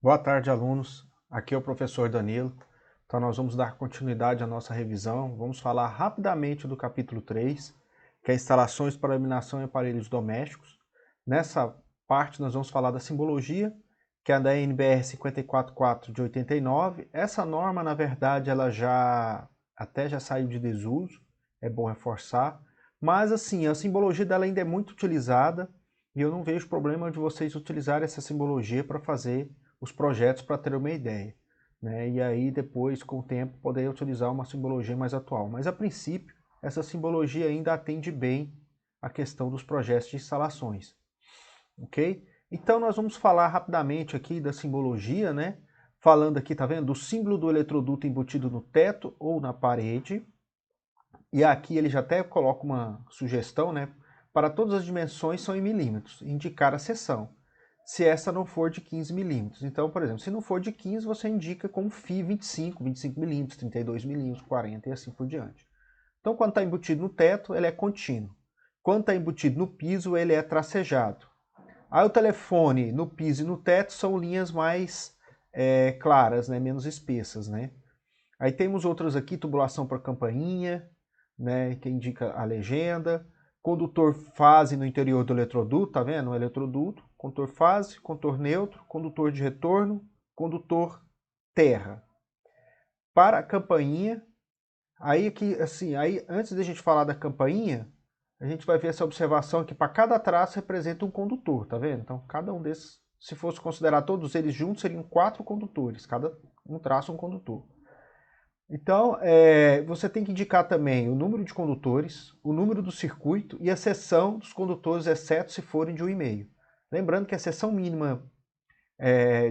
Boa tarde, alunos. Aqui é o professor Danilo. Então, nós vamos dar continuidade à nossa revisão. Vamos falar rapidamente do capítulo 3, que é instalações para iluminação em aparelhos domésticos. Nessa parte, nós vamos falar da simbologia, que é da NBR 544 de 89. Essa norma, na verdade, ela já saiu de desuso, é bom reforçar. Mas, assim, a simbologia dela ainda é muito utilizada e eu não vejo problema de vocês utilizarem essa simbologia para fazer os projetos para ter uma ideia, né? E aí depois, com o tempo, poder utilizar uma simbologia mais atual. Mas a princípio, essa simbologia ainda atende bem a questão dos projetos de instalações, ok? Então nós vamos falar rapidamente aqui da simbologia, né? Falando aqui, tá vendo? Do símbolo do eletroduto embutido no teto ou na parede. E aqui ele já até coloca uma sugestão, né? Para todas as dimensões são em milímetros, indicar a seção, se essa não for de 15 milímetros. Então, por exemplo, se não for de 15, você indica com FI 25 milímetros, 32 milímetros, 40 e assim por diante. Então, quando está embutido no teto, ele é contínuo. Quando está embutido no piso, ele é tracejado. Aí o telefone no piso e no teto são linhas mais claras, né, menos espessas, né? Aí temos outras aqui, tubulação para campainha, né, que indica a legenda. Condutor fase no interior do eletroduto, tá vendo? O eletroduto, condutor fase, condutor neutro, condutor de retorno, condutor terra. Para a campainha, aí aqui, assim, aí antes da gente falar da campainha, a gente vai ver essa observação que para cada traço representa um condutor, tá vendo? Então, cada um desses, se fosse considerar todos eles juntos, seriam 4 condutores, cada um traço um condutor. Então, você tem que indicar também o número de condutores, o número do circuito e a seção dos condutores, exceto se forem de 1,5. Lembrando que a seção mínima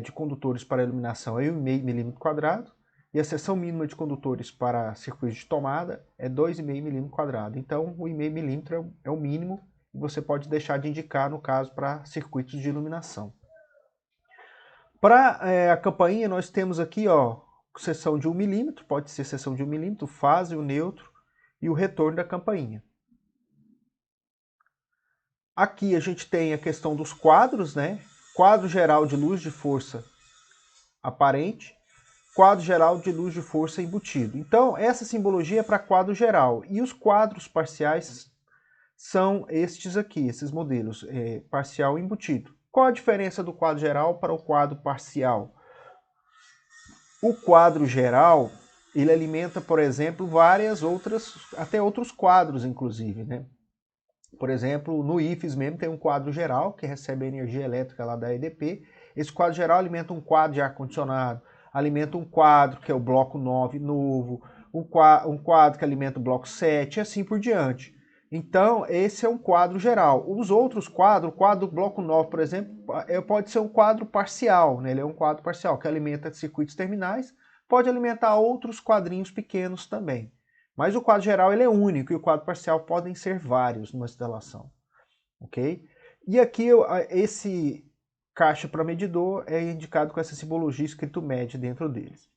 de condutores para iluminação é 1,5 milímetro quadrado e a seção mínima de condutores para circuitos de tomada é 2,5 milímetro quadrado. Então, o 1,5 milímetro é o mínimo e você pode deixar de indicar, no caso, para circuitos de iluminação. Para a campainha, nós temos aqui, ó, seção de 1 milímetro, pode ser seção de 1 milímetro, fase, o neutro e o retorno da campainha. Aqui a gente tem a questão dos quadros, né? Quadro geral de luz de força aparente, quadro geral de luz de força embutido. Então, essa simbologia é para quadro geral. E os quadros parciais são estes aqui, esses modelos, parcial e embutido. Qual a diferença do quadro geral para o quadro parcial? O quadro geral, ele alimenta, por exemplo, várias outras, até outros quadros, inclusive, né? Por exemplo, no IFES mesmo tem um quadro geral, que recebe a energia elétrica lá da EDP. Esse quadro geral alimenta um quadro de ar-condicionado, alimenta um quadro que é o bloco 9 novo, um quadro que alimenta o bloco 7 e assim por diante. Então, esse é um quadro geral. Os outros quadros, o quadro do bloco 9, por exemplo, pode ser um quadro parcial, né? Ele é um quadro parcial que alimenta circuitos terminais, pode alimentar outros quadrinhos pequenos também. Mas o quadro geral ele é único e o quadro parcial podem ser vários numa instalação, ok? E aqui esse caixa para medidor é indicado com essa simbologia escrito MED dentro deles,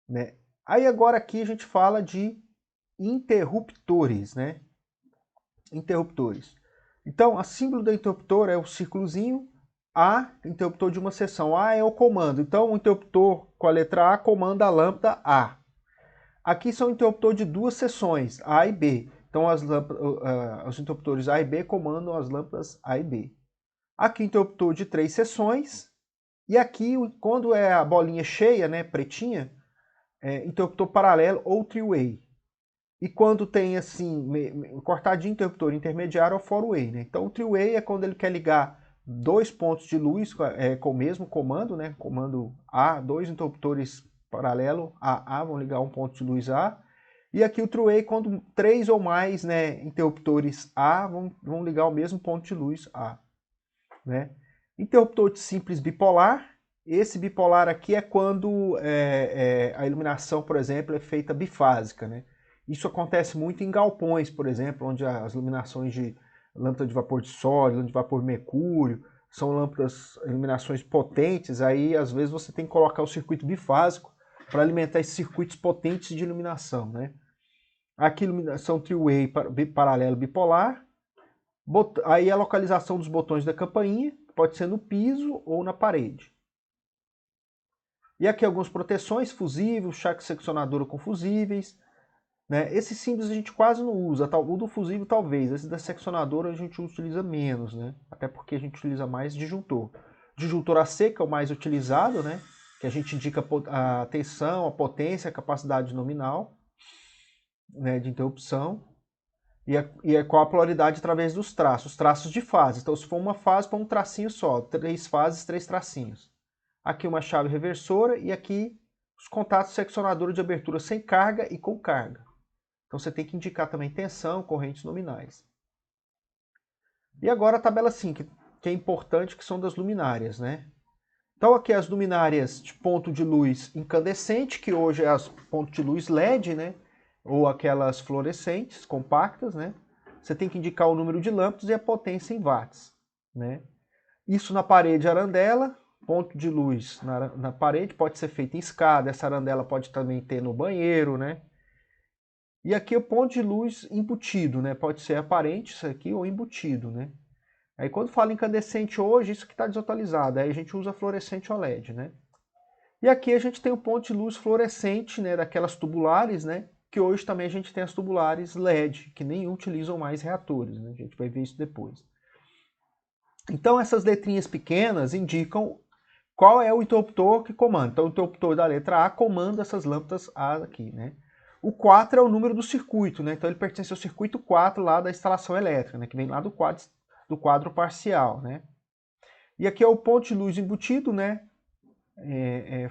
né? Aí agora aqui a gente fala de interruptores, né? Interruptores. Então, a símbolo do interruptor é o círculozinho A, interruptor de uma seção. A é o comando. Então, o interruptor com a letra A comanda a lâmpada A. Aqui são interruptor de duas seções, A e B. Então, os interruptores A e B comandam as lâmpadas A e B. Aqui, interruptor de 3 seções. E aqui, quando é a bolinha cheia, né, pretinha, interruptor paralelo ou three-way. E quando tem assim, cortadinho, interruptor intermediário ou four-way, né? Então o three-way é quando ele quer ligar dois pontos de luz com o mesmo comando, né? Comando A, dois interruptores paralelo a vão ligar um ponto de luz A. E aqui o three-way quando três ou mais, né, interruptores A vão ligar o mesmo ponto de luz A, né? Interruptor simples bipolar. Esse bipolar aqui é quando a iluminação, por exemplo, é feita bifásica, né? Isso acontece muito em galpões, por exemplo, onde as iluminações de lâmpada de vapor de sódio, lâmpada de vapor mercúrio, são lâmpadas, iluminações potentes, aí às vezes você tem que colocar o circuito bifásico para alimentar esses circuitos potentes de iluminação, né? Aqui iluminação three-way paralelo bipolar, aí a localização dos botões da campainha, pode ser no piso ou na parede. E aqui algumas proteções, fusível, chaque seccionadora com fusíveis. Né? Esses símbolos a gente quase não usa, o do fusível talvez, esse da seccionadora a gente utiliza menos, né? Até porque a gente utiliza mais disjuntor. Disjuntor AC, que é o mais utilizado, né? Que a gente indica a tensão, a potência, a capacidade nominal, né, de interrupção, e qual a polaridade através dos traços de fase. Então, se for uma fase, põe um tracinho só, 3 fases, 3 tracinhos. Aqui uma chave reversora e aqui os contatos seccionadores de abertura sem carga e com carga. Então você tem que indicar também tensão, correntes nominais. E agora a tabela 5, que é importante, que são das luminárias, né? Então aqui as luminárias de ponto de luz incandescente, que hoje é as ponto de luz LED, né? Ou aquelas fluorescentes, compactas, né? Você tem que indicar o número de lâmpadas e a potência em watts, né? Isso na parede arandela, ponto de luz na parede, pode ser feito em escada, essa arandela pode também ter no banheiro, né? E aqui o ponto de luz embutido, né? Pode ser aparente isso aqui ou embutido, né? Aí quando fala incandescente hoje, isso que está desatualizado. Aí a gente usa fluorescente OLED, né? E aqui a gente tem o ponto de luz fluorescente, né? Daquelas tubulares, né? Que hoje também a gente tem as tubulares LED, que nem utilizam mais reatores, né? A gente vai ver isso depois. Então essas letrinhas pequenas indicam qual é o interruptor que comanda. Então o interruptor da letra A comanda essas lâmpadas A aqui, né? O 4 é o número do circuito, né? Então ele pertence ao circuito 4 lá da instalação elétrica, né? Que vem lá do quadro parcial, né? E aqui é o ponto de luz embutido, né?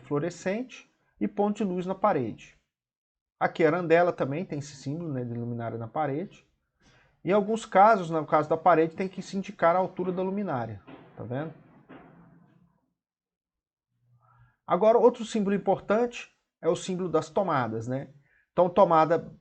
Fluorescente e ponto de luz na parede. Aqui a arandela também tem esse símbolo, né, de luminária na parede. Em alguns casos, no caso da parede, tem que se indicar a altura da luminária, tá vendo? Agora, outro símbolo importante é o símbolo das tomadas, né? Então, tomada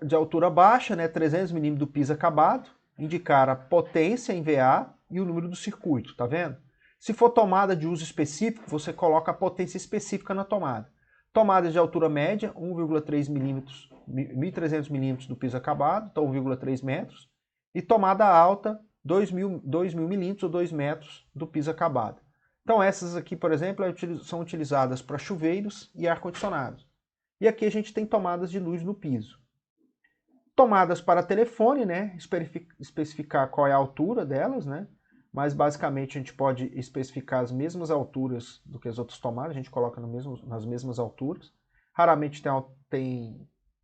de altura baixa, né, 300 mm do piso acabado, indicar a potência em VA e o número do circuito, tá vendo? Se for tomada de uso específico, você coloca a potência específica na tomada. Tomada de altura média, 1,3 mm, 1.300 mm do piso acabado, então 1,3 metros. E tomada alta, 2.000 milímetros ou 2 metros do piso acabado. Então essas aqui, por exemplo, são utilizadas para chuveiros e ar-condicionados. E aqui a gente tem tomadas de luz no piso. Tomadas para telefone, né? Especificar qual é a altura delas, né? Mas basicamente a gente pode especificar as mesmas alturas do que as outras tomadas, a gente coloca nas mesmas alturas. Raramente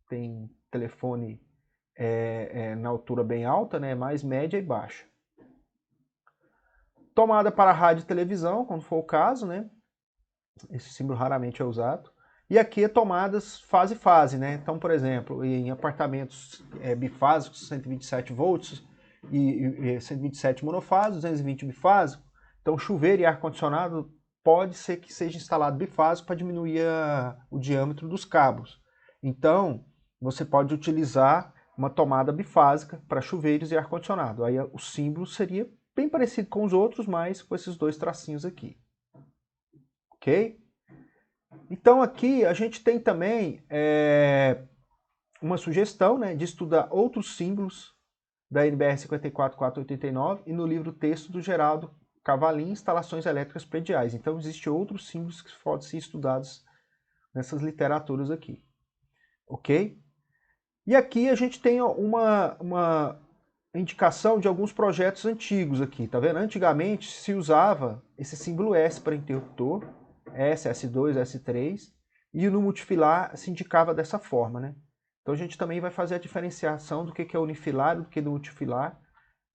tem telefone na altura bem alta, né? Mais média e baixa. Tomada para rádio e televisão, quando for o caso, né? Esse símbolo raramente é usado. E aqui é tomadas fase-fase, né? Então, por exemplo, em apartamentos bifásicos, 127 volts e 127 monofásicos, 220 bifásico. Então, chuveiro e ar-condicionado pode ser que seja instalado bifásico para diminuir o diâmetro dos cabos. Então, você pode utilizar uma tomada bifásica para chuveiros e ar-condicionado. Aí o símbolo seria bem parecido com os outros, mas com esses dois tracinhos aqui. Ok? Então aqui a gente tem também uma sugestão, né, de estudar outros símbolos da NBR 54489 e no livro texto do Geraldo Cavalim, Instalações Elétricas Prediais. Então existem outros símbolos que podem ser estudados nessas literaturas aqui. Ok? E aqui a gente tem uma indicação de alguns projetos antigos aqui, tá vendo? Antigamente se usava esse símbolo S para interruptor, S, S2, S3, e no multifilar se indicava dessa forma, né? Então a gente também vai fazer a diferenciação do que é unifilar e do que é multifilar,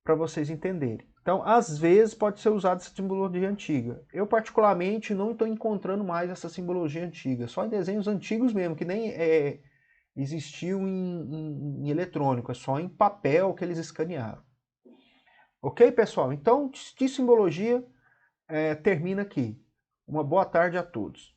para vocês entenderem. Então, às vezes, pode ser usada essa simbologia antiga. Eu, particularmente, não estou encontrando mais essa simbologia antiga, só em desenhos antigos mesmo, que nem existiu em eletrônico, é só em papel que eles escanearam. Ok, pessoal? Então, de simbologia termina aqui. Uma boa tarde a todos.